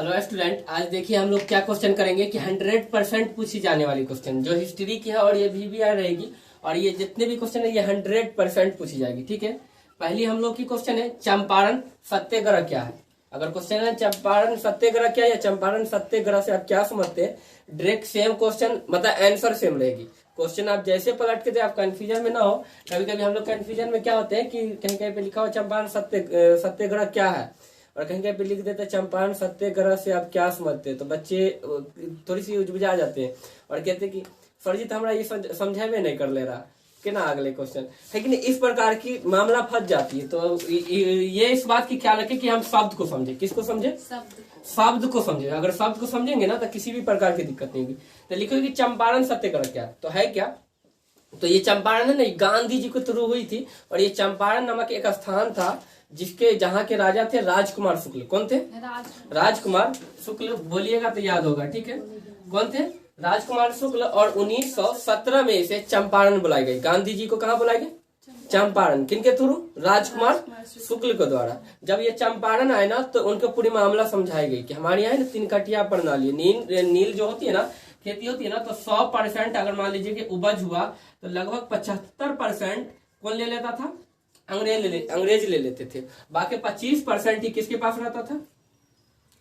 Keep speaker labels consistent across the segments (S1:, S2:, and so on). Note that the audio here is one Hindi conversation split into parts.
S1: हेलो स्टूडेंट, आज देखिए हम लोग क्या क्वेश्चन करेंगे कि 100% पूछी जाने वाली क्वेश्चन जो हिस्ट्री की है और ये VBR रहेगी और ये जितने भी क्वेश्चन है ये 100% पूछी जाएगी। ठीक है, पहली हम लोग की क्वेश्चन है चंपारण सत्याग्रह क्या है। अगर क्वेश्चन है चंपारण सत्याग्रह क्या या चंपारण सत्याग्रह से आप क्या समझते हैं, डायरेक्ट सेम क्वेश्चन मतलब आंसर सेम रहेगी। क्वेश्चन आप जैसे पलट के दे आप कंफ्यूजन में ना हो। कभी कभी हम लोग कंफ्यूजन में क्या होते हैं कि कहीं कहीं पे लिखा हो चंपारण सत्याग्रह क्या है और कहीं कहीं पे लिख देते चंपारण सत्याग्रह से आप क्या समझते हैं, तो बच्चे थोड़ी सी उजबुझा जाते हैं और कहते हैं कि सर जी तो हमारा ये समझा में नहीं कर ले रहा कि ना अगले क्वेश्चन है कि नहीं। इस प्रकार की मामला फंस जाती है। तो ये इस बात की ख्याल रखें कि हम शब्द को समझे। किसको समझे? शब्द को समझे। अगर शब्द को समझेंगे ना तो किसी भी प्रकार की दिक्कत नहीं होगी। तो लिखो कि चंपारण सत्याग्रह क्या है, तो है क्या? तो ये चंपारण है नहीं, गांधी जी को शुरू हुई थी और ये चंपारण नामक एक स्थान था जिसके जहाँ के राजा थे राजकुमार शुक्ल। कौन थे? राजकुमार शुक्ल। बोलिएगा तो याद होगा। ठीक है, कौन थे? राजकुमार शुक्ल। और 1917 में इसे चंपारण बुलाई गई। गांधी जी को कहाँ बुलाई गई? चंपारण। किनके थ्रू? राजकुमार शुक्ल के द्वारा। जब ये चंपारण आए ना तो उनको पूरी मामला समझाई गई कि हमारे यहाँ तीन कटिया प्रणाली नील जो होती है ना, खेती होती है ना, तो 100% अगर मान लीजिए कि उपज हुआ तो लगभग 75% कौन ले लेता था? अंग्रेज ले लेते थे। बाकी 25% ही किसके पास रहता था?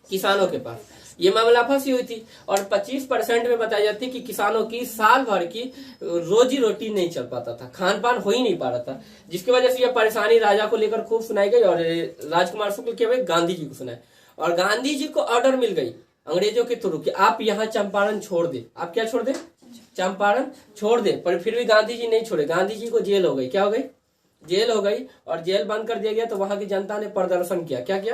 S1: किसानों के पास। ये मामला फंसी हुई थी और 25% में बताई जाती कि किसानों की साल भर की रोजी रोटी नहीं चल पाता था, खान पान हो ही नहीं पा रहा था, जिसकी वजह से यह परेशानी राजा को लेकर खूब सुनाई गई और राजकुमार शुक्ल के भाई गांधी जी को सुनाए। और गांधी जी को ऑर्डर मिल गई अंग्रेजों के थ्रू कि आप यहाँ चंपारण छोड़ दे। आप क्या छोड़ दे? चंपारण छोड़ दे। पर फिर भी गांधी जी नहीं छोड़े। गांधी जी को जेल हो गई। क्या हो गई? जेल हो गई और जेल बंद कर दिया गया। तो वहां की जनता ने प्रदर्शन किया। क्या किया?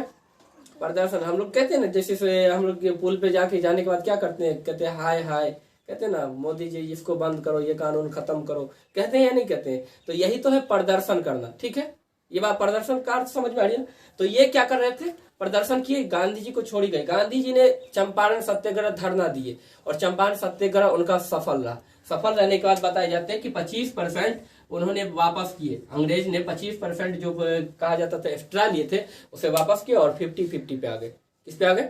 S1: प्रदर्शन। हम लोग कहते हैं ना, जैसे से हम लोग पुल पे जाने के बाद क्या करते हैं? कहते हैं हाय हाय, कहते हैं ना मोदी जी इसको बंद करो, ये कानून खत्म करो, कहते हैं या नहीं कहते हैं? तो यही तो है प्रदर्शन करना। ठीक है, ये बात प्रदर्शन का अर्थ समझ में आ रही है। तो ये क्या कर रहे थे? प्रदर्शन किए, गांधी जी को छोड़ी गई। गांधी जी ने चंपारण सत्याग्रह धरना दिए और चंपारण सत्याग्रह उनका सफल रहा। सफल रहने के बाद बताए जाते हैं कि 25% उन्होंने वापस किए। अंग्रेज ने 25% जो कहा जाता था एक्स्ट्रा लिए थे उसे वापस किए और 50-50 पे आ गए। किस पे आ गए?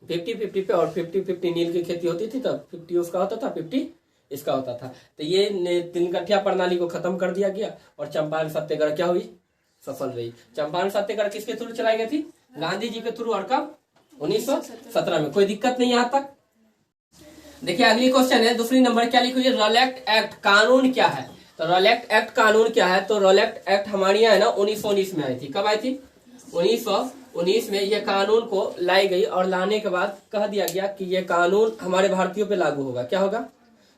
S1: 50-50 पे। और 50-50 नील की खेती होती थी तब 50 उसका होता था, 50 इसका होता था। तो ये तीन कठिया प्रणाली को खत्म कर दिया गया और चंपारण सत्याग्रह क्या हुई? सफल रही। चंपारण सत्याग्रह किसके थ्रू चलाई गई थी? गांधी जी के थ्रू। और कब? 1917 में। कोई दिक्कत नहीं यहाँ तक। देखिए अगली क्वेश्चन है दूसरी नंबर। क्या लिखी हुई है? रॉलेट एक्ट कानून क्या है? तो रॉलेट एक्ट कानून क्या है? तो रॉलेट एक्ट हमारे यहाँ है ना 1919 में आई थी। कब आई थी? 1919 में यह कानून को लाई गई और लाने के बाद कह दिया गया कि यह कानून हमारे भारतीयों पे लागू होगा। क्या होगा?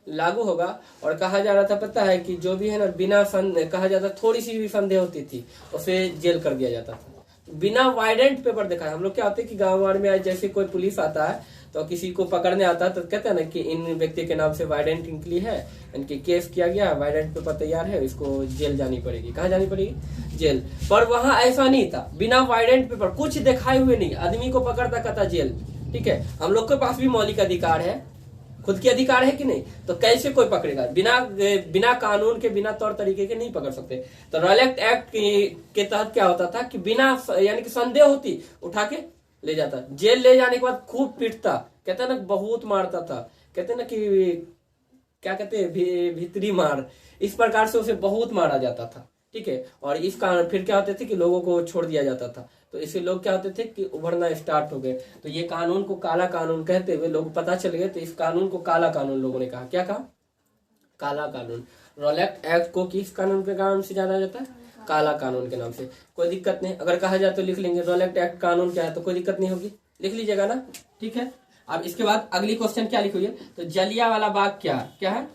S1: लागू होगा। और कहा जा रहा था पता है कि जो भी है ना बिना कहा जाता थोड़ी सी भी संदेह होती थी उसे जेल कर दिया जाता था। बिना वारंट पेपर दिखाए। हम लोग क्या होते हैं कि गाँव वार में जैसे कोई पुलिस आता है तो किसी को पकड़ने आता है तो कहते हैं ना कि इन व्यक्ति के नाम से वारंट निकली है, इनके केस किया गया, वारंट पेपर तैयार है, इसको जेल जानी पड़ेगी। कहाँ जानी पड़ेगी? जेल। पर वहां ऐसा नहीं था। बिना वारंट पेपर कुछ दिखाए हुए नहीं आदमी को पकड़ता कहता जेल। ठीक है, हम लोग के पास भी मौलिक अधिकार है, खुद के अधिकार है कि नहीं? तो कैसे कोई पकड़ेगा? बिना कानून के, बिना तौर तरीके के नहीं पकड़ सकते। तो रॉलेट एक्ट के तहत क्या होता था कि बिना यानी कि संदेह होती उठा के ले जाता। जेल ले जाने के बाद खूब पीटता, कहते हैं ना बहुत मारता था, कहते हैं ना कि क्या कहते हैं भीतरी मार, इस प्रकार से उसे बहुत मारा जाता था। ठीक है, और इस कारण फिर क्या होते थे कि लोगों को छोड़ दिया जाता था। तो इससे लोग क्या होते थे कि उभरना स्टार्ट हो गए। तो ये कानून को काला कानून कहते हुए लोग पता चल गए, तो इस कानून को काला कानून लोगों ने कहा। क्या कहा? काला कानून। रॉलेट एक्ट को किस कानून के नाम से जाना जाता है? काला कानून के नाम से। कोई दिक्कत नहीं, अगर कहा जाए तो लिख लेंगे रॉलेट एक्ट कानून क्या है, तो कोई दिक्कत नहीं होगी, लिख लीजिएगा ना। ठीक है, अब इसके बाद अगली क्वेश्चन क्या लिखी हुई है? तो जलियांवाला बाग क्या है? क्या है?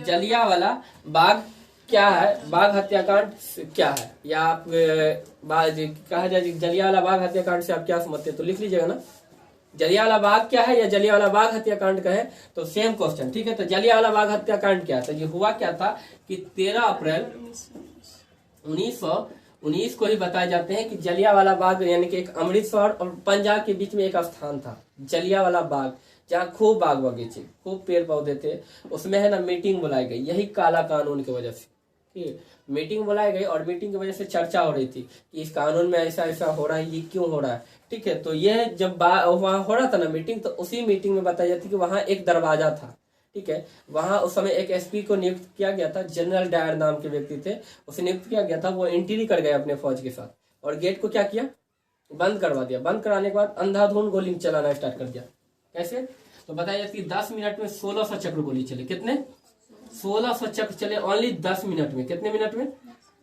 S1: जलियांवाला बाग क्या है? बाग हत्याकांड क्या है? या आप कहा जाए जलियांवाला बाग हत्याकांड से आप क्या समझते हैं, तो लिख लीजिएगा ना। जलियांवाला बाग क्या है या जलियांवाला बाग हत्याकांड का है, तो सेम क्वेश्चन। ठीक है, तो जलियांवाला बाग हत्याकांड क्या है? तो ये हुआ क्या था कि 13 अप्रैल 1919 को ही बताए जाते हैं कि जलियांवाला बाग यानी कि एक अमृतसर और पंजाब के बीच में एक स्थान था जलियांवाला बाग, जहाँ खूब बाग बगीचे, खूब पेड़ पौधे थे। उसमें है ना मीटिंग बुलाई गई, यही काला कानून की वजह से। ठीक है, मीटिंग बुलाई गई और मीटिंग की वजह से चर्चा हो रही थी कि इस कानून में ऐसा ऐसा हो रहा है, ये क्यों हो रहा है। ठीक है, तो ये जब वहां हो रहा था ना मीटिंग, तो उसी मीटिंग में बताई जाती कि वहां एक दरवाजा था। ठीक है, वहां उस समय एक एसपी को नियुक्त किया गया था, जनरल डायर नाम के व्यक्ति थे, उसे नियुक्त किया गया था। वो एंट्री कर गए अपने फौज के साथ और गेट को क्या किया, बंद करवा दिया। बंद कराने के बाद अंधाधुंध गोली चलाना स्टार्ट कर दिया। कैसे, तो बताया जाती है 10 मिनट में 1600 चक्र गोली चले। कितने, 1600 चक्र चले ओनली 10 मिनट में। कितने मिनट में,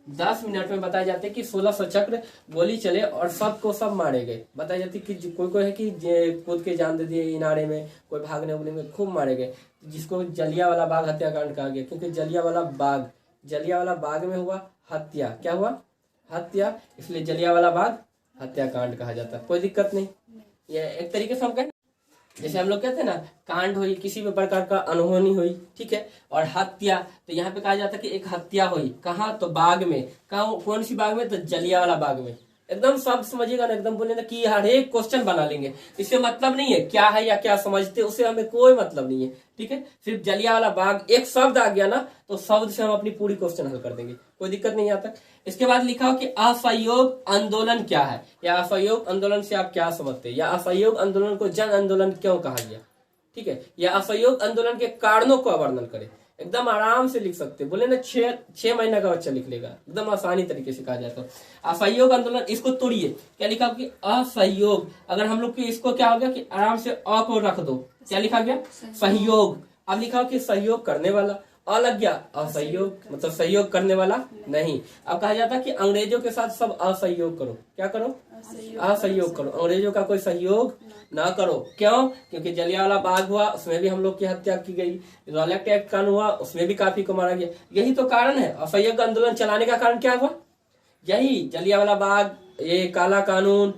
S1: 10 मिनट में बताया जाते हैं कि 1600 चक्र गोली चले और सबको सब मारे गए। बताया जाती है कि कोई कोई है कि कूद के जान दे दिए इनारे में, कोई भागने उगने में, खूब मारे गए, जिसको जलियांवाला बाग हत्याकांड कहा गया, क्योंकि जलियांवाला बाग में हुआ हत्या। क्या हुआ, हत्या, इसलिए जलियांवाला बाग हत्याकांड कहा जाता है। कोई दिक्कत नहीं, ये एक तरीके से हम कहें जैसे हम लोग कहते हैं ना, कांड हुई, किसी भी प्रकार का अनहोनी हुई। ठीक है, और हत्या, तो यहाँ पे कहा जाता है कि एक हत्या हुई। कहाँ, तो बाग में। कहाँ, कौन सी बाग में, तो जलियांवाला बाग में। एकदम सब समझिएगा ना, एकदम बोले ना कि हर एक क्वेश्चन बना लेंगे, इससे मतलब नहीं है क्या है या क्या समझते, उससे हमें कोई मतलब नहीं है। ठीक है, सिर्फ जलियांवाला बाग एक शब्द आ गया ना, तो शब्द से हम अपनी पूरी क्वेश्चन हल कर देंगे, कोई दिक्कत नहीं आता। इसके बाद लिखा हो कि असहयोग आंदोलन क्या है, या असहयोग आंदोलन से आप क्या समझते हैं, या असहयोग आंदोलन को जन आंदोलन क्यों कहा गया। ठीक है, या असहयोग आंदोलन के कारणों का वर्णन करें। एकदम आराम से लिख सकते, बोले ना 6 महीने का बच्चा लिख लेगा, एकदम आसानी तरीके से कहा जाता है। असहयोग आंदोलन, इसको तोड़िए, क्या लिखा कि असहयोग, अगर हम लोग इसको क्या हो गया कि आराम से अ को रख दो, क्या लिखा गया, सहयोग। अब लिखा हो कि सहयोग करने वाला, अ लग गया, असहयोग, मतलब सहयोग करने वाला नहीं। अब कहा जाता है कि अंग्रेजों के साथ सब असहयोग करो। क्या करो, असहयोग करो, अंग्रेजों का कोई सहयोग ना करो। क्यों, क्योंकि जलियांवाला बाग हुआ, उसमें भी हम लोग की हत्या की गई। रॉलेट एक्ट कानून हुआ, उसमें भी काफी को मारा गया। यही तो कारण है, असहयोग आंदोलन चलाने का कारण क्या हुआ, यही जलियांवाला बाग, ये काला कानून,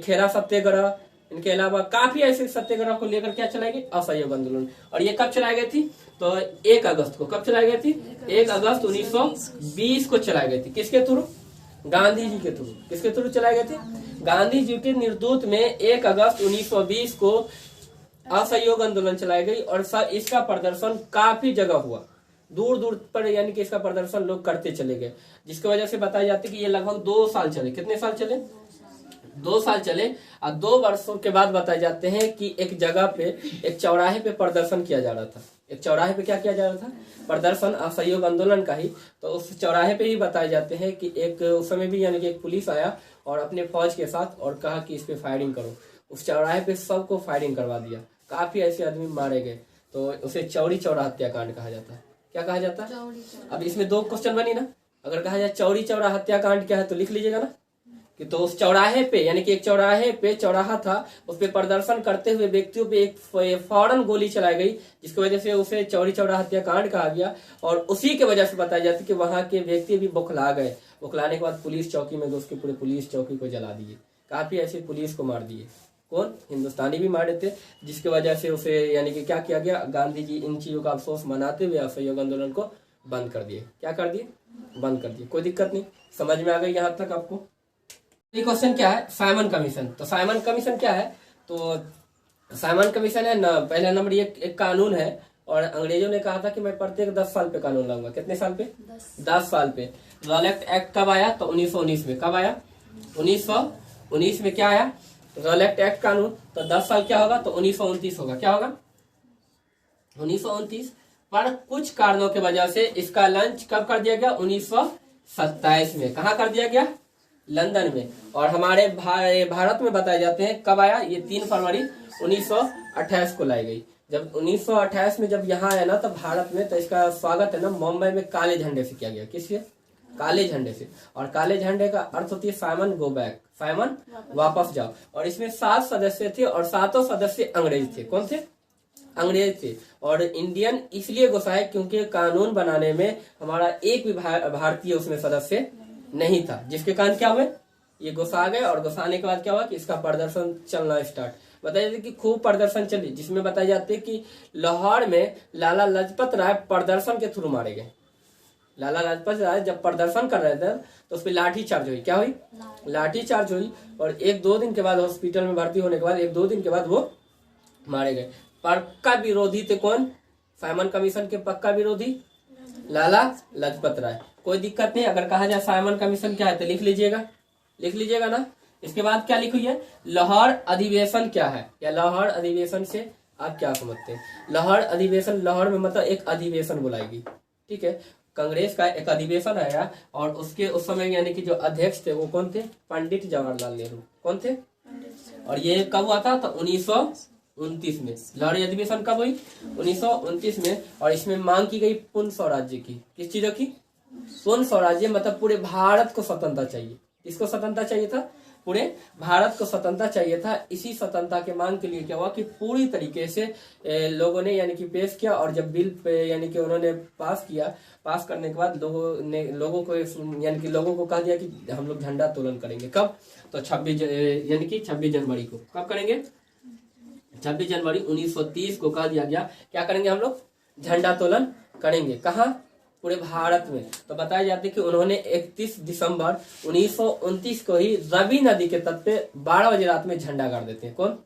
S1: खेरा सत्याग्रह, इनके अलावा काफी ऐसे सत्याग्रह को लेकर क्या चलाई गई, असहयोग आंदोलन। और ये कब चलाई गई थी, तो 1 अगस्त को। कब चलाई गई थी, 1 अगस्त 1920 को चलाई गई थी। किसके थ्रू, गांधी जी के थ्रू। किसके थ्रू चलाई गई थी, गांधी जी के निर्दूत में 1 अगस्त 1920 को असहयोग आंदोलन चलाई गई। और इसका प्रदर्शन काफी जगह हुआ, दूर दूर पर, यानी कि इसका प्रदर्शन लोग करते चले गए, जिसकी वजह से बताई जाती है कि ये लगभग 2 साल चले। कितने साल चले, 2 साल चले। और 2 वर्षों के बाद बताए जाते हैं कि एक जगह पे, एक चौराहे पे प्रदर्शन किया जा रहा था। एक चौराहे पे क्या किया जा रहा था, प्रदर्शन असहयोग आंदोलन का ही। तो उस चौराहे पे ही बताए जाते हैं कि एक उस समय भी, यानी कि एक पुलिस आया और अपने फौज के साथ और कहा कि इस पे फायरिंग करो। उस चौराहे पे सबको फायरिंग करवा दिया, काफी ऐसे आदमी मारे गए। तो उसे चौरी चौरा हत्याकांड कहा जाता है। क्या कहा जाता है, अब इसमें 2 क्वेश्चन बनी ना। अगर कहा जाए चौरी चौरा हत्याकांड क्या है, तो लिख लीजिएगा ना कि तो उस चौराहे पे, यानी कि एक चौराहे पे, चौराहा था, उस पे प्रदर्शन करते हुए व्यक्तियों पे एक फौरन गोली चलाई गई, जिसकी वजह से उसे चौरी चौरा हत्याकांड कहा गया। और उसी की वजह से बताई जाती है कि वहां के व्यक्ति भी बौखला गए। बौखलाने के बाद पुलिस चौकी में घुस के पूरे पुलिस चौकी को जला दिए, काफी ऐसे पुलिस को मार दिए। कौन, हिंदुस्तानी भी मारे थे, जिसकी वजह से उसे, यानी कि क्या किया गया, गांधी जी इन चीजों का अफसोस मनाते हुए असहयोग आंदोलन को बंद कर दिए। क्या कर दिए, बंद कर दिए। कोई दिक्कत नहीं, समझ में आ गई यहाँ तक आपको। ये क्वेश्चन क्या है, साइमन कमीशन। तो साइमन कमीशन क्या है, तो साइमन कमीशन है ना, पहला नंबर ये एक कानून है। और अंग्रेजों ने कहा था कि मैं प्रत्येक 10 साल पे कानून लाऊंगा। कितने साल पे, 10 साल पे। रॉलेट एक्ट कब आया, तो 1919 में। कब आया, 1919 में क्या आया, रॉलेट एक्ट कानून। तो 10 साल क्या होगा, तो 1929 होगा। क्या होगा, 1929। पर कुछ कारणों की वजह से इसका लॉन्च कब कर दिया गया, 1927 में। कहाँ कर दिया गया, लंदन में। और हमारे भारत में बताए जाते हैं कब आया, ये 3 फरवरी 1928 को लाई गई। जब 1928 में जब यहाँ आया ना, तो भारत में, तो इसका स्वागत है ना मुंबई में काले झंडे से किया गया। किससे, काले झंडे से। और काले झंडे का अर्थ होती है साइमन गो बैक, साइमन वापस जाओ। और इसमें 7 सदस्य थे और 7 सदस्य अंग्रेज थे। कौन थे, अंग्रेज थे। और इंडियन इसलिए घुसाए क्योंकि कानून बनाने में हमारा एक भी भारतीय उसमें सदस्य नहीं था, जिसके कारण क्या हुए, ये घुसा गए। और घुसाने के बाद क्या हुआ कि इसका प्रदर्शन चलना स्टार्ट, बताया जाता है कि खूब प्रदर्शन चली, जिसमें बताया जाते हैं कि लाहौर में लाला लाजपत राय प्रदर्शन के थ्रू मारे गए। लाला लाजपत राय जब प्रदर्शन कर रहे थे तो उस पर लाठी चार्ज हुई। क्या हुई, लाठी चार्ज हुई। और 1-2 दिन के बाद हॉस्पिटल में भर्ती होने के बाद 1-2 दिन के बाद वो मारे गए। पक्का विरोधी थे कौन, साइमन कमीशन के पक्का विरोधी लाला लाजपत राय। कोई दिक्कत नहीं। अगर कहा जाए साइमन कमीशन क्या है तो लिख लीजिएगा ना। इसके बाद क्या लिखी है, लाहौर अधिवेशन क्या है, या लाहौर अधिवेशन से आप क्या समझते हैं। लाहौर अधिवेशन, लाहौर में मतलब एक अधिवेशन बुलाएगी, ठीक है, कांग्रेस का एक अधिवेशन आया और उसके उस समय यानी कि जो अध्यक्ष थे वो कौन थे, पंडित जवाहरलाल नेहरू। कौन थे, और ये कब हुआ था, तो 1929 में। लाहौर अधिवेशन कब हुई, 1929 में। और इसमें मांग की गई पूर्ण स्वराज्य की। किस चीजों की, पूर्ण स्वराज्य, मतलब पूरे भारत को स्वतंत्रता चाहिए। किसको स्वतंत्रता चाहिए था, पूरे भारत को स्वतंत्रता चाहिए था। इसी स्वतंत्रता के मांग के लिए क्या हुआ कि पूरी तरीके से लोगों ने यानी कि पेश किया, और जब बिल पे यानी कि उन्होंने पास किया, पास करने के बाद लोगों को यानी कि लोगों को कह दिया कि हम लोग झंडा तोलन करेंगे। कब, तो 26 जनवरी को। कब करेंगे, 26 जनवरी 1930 को कह दिया गया क्या करेंगे हम लोग, झंडा तोलन करेंगे। कहाँ, पूरे भारत में। तो बताया जाता है कि उन्होंने 31 दिसंबर 1929 को ही रवि नदी के तट पे 12 बजे रात में झंडा गाड़ देते हैं। कौन,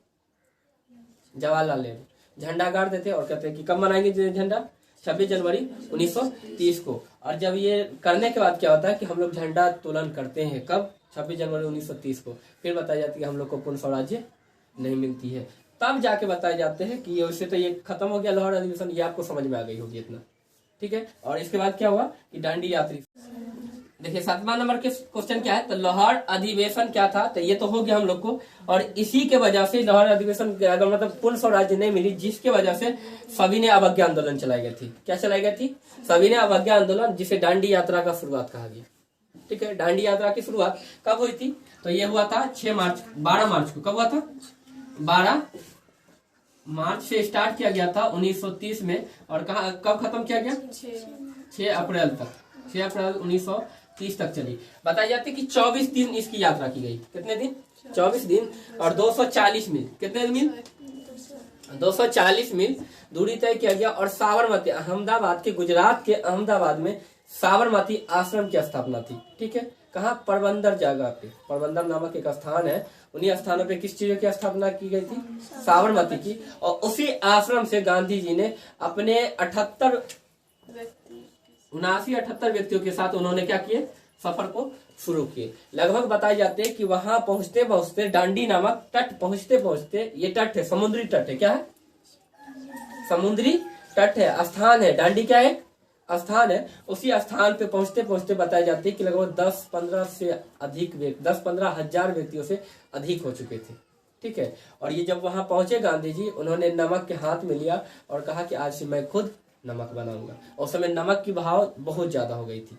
S1: जवाहरलाल नेहरू झंडा गाड़ देते हैं और कहते हैं कि कब मनाएंगे झंडा, 26 जनवरी 1930 को। और जब ये करने के बाद क्या होता है कि हम लोग झंडा तोलन करते हैं, कब, 26 जनवरी 1930 को। फिर बताया जाता है कि हम लोग को पूर्ण स्वराज्य नहीं मिलती है। तब जाके बताए जाते हैं कि वैसे तो ये खत्म हो गया लाहौर अधिवेशन, ये आपको समझ में आ गई होगी इतना, ठीक है। और इसके बाद क्या हुआ कि दांडी यात्री। देखिए 7वां नंबर के क्वेश्चन क्या है, तो लाहौर अधिवेशन क्या था, तो ये तो हो गया हम लोग को। और इसी के वजह से लाहौर अधिवेशन अगर मतलब पूर्ण स्वराज्य नहीं मिली, जिसके वजह से सविनय अवज्ञा आंदोलन चलाई गई थी। क्या चलाई गई थी, सविनय अवज्ञा आंदोलन, जिसे दांडी यात्रा का शुरुआत कहा गया, ठीक है। दांडी यात्रा की शुरुआत कब हुई थी, तो ये हुआ था 12 मार्च को। कब हुआ था, 12 मार्च से स्टार्ट किया गया था 1930 में, और कब खत्म किया गया, 6 अप्रैल तक, 6 अप्रैल 1930 तक चली। बताई जाती है कि 24 दिन इसकी यात्रा की गई। कितने दिन, 24 दिन, और 240 मील, कितने मील, 240 मील दूरी तय किया गया। और साबरमती, अहमदाबाद के, गुजरात के अहमदाबाद में साबरमती आश्रम की स्थापना थी, ठीक है। कहाँ, पोरबंदर जगह पे, पोरबंदर नामक एक स्थान है, उन्हीं स्थानों पे किस चीजों की स्थापना की गई थी, साबरमती की। और उसी आश्रम से गांधी जी ने अपने 78 व्यक्तियों के साथ उन्होंने क्या किए, सफर को शुरू किए। लगभग बताए जाते हैं कि वहां पहुंचते पहुंचते, दांडी नामक तट पहुंचते पहुंचते, ये तट है, समुद्री तट है। क्या है, समुद्री तट है, स्थान है। दांडी क्या है, स्थान है। उसी स्थान पे पहुंचते पहुंचते बताए जाते हैं कि लगभग 10-15 से अधिक 10-15 हजार व्यक्तियों से अधिक हो चुके थे, ठीक है। और ये जब वहां पहुंचे गांधी जी, उन्होंने नमक के हाथ में लिया और कहा कि आज से मैं खुद नमक बनाऊंगा। उस समय नमक की भाव बहुत ज्यादा हो गई थी,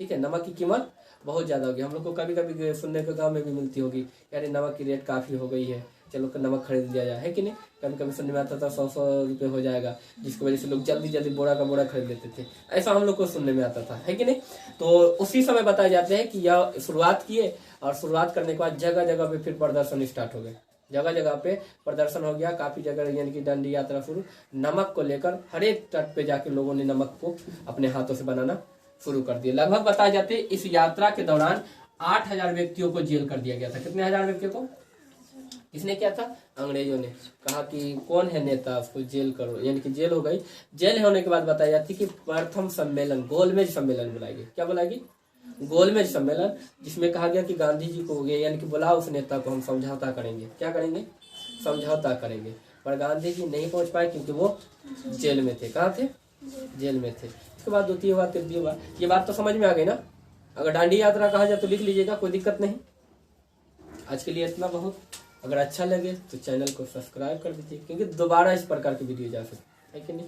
S1: ठीक है, नमक की कीमत बहुत ज्यादा होगी। हम लोग को कभी कभी सुनने को गाँव में भी मिलती होगी, यानी नमक की रेट काफी हो गई है, चलो नमक खरीद लिया जाए, है कि नहीं। कभी कभी सुनने में आता था 100 रुपये हो जाएगा, जिसकी वजह से लोग जल्दी जल्दी बोरा का बोरा खरीद लेते थे, ऐसा हम लोग को सुनने में आता था, है कि नहीं। तो उसी समय बताए जाते हैं कि यह शुरुआत किए, और शुरुआत करने के बाद जगह जगह पे फिर प्रदर्शन स्टार्ट हो गए, जगह जगह पे प्रदर्शन हो गया। काफी जगह यानी कि दांडी यात्रा शुरू, नमक को लेकर हर एक तट पे जाके लोगों ने नमक को अपने हाथों से बनाना शुरू कर दिया। लगभग बताए जाते हैं इस यात्रा के दौरान 8000 व्यक्तियों को जेल कर दिया गया था। कितने हजार व्यक्तियों को, किसने किया था, अंग्रेजों ने। कहा कि कौन है नेता, उसको जेल करो, यानी कि जेल हो गई। जेल होने के बाद बताई जाती कि प्रथम सम्मेलन, गोलमेज सम्मेलन बुलाएगी। क्या बुलाएगी, गोलमेज सम्मेलन, जिसमें कहा गया कि गांधी जी को यानी कि बुलाओ उस नेता को, हम समझौता करेंगे। क्या करेंगे, समझौता करेंगे। पर गांधी जी नहीं पहुंच पाए क्योंकि वो जेल में थे। कहाँ थे, जेल में थे। इसके बाद द्वितीय हुआ, तृतीय हुआ। ये बात तो समझ में आ गई ना। अगर दांडी यात्रा कहा जाए तो लिख लीजिएगा, कोई दिक्कत नहीं। आज के लिए इतना बहुत। अगर अच्छा लगे तो चैनल को सब्सक्राइब कर दीजिए, क्योंकि दोबारा इस प्रकार की वीडियो जा सकती है कि नहीं।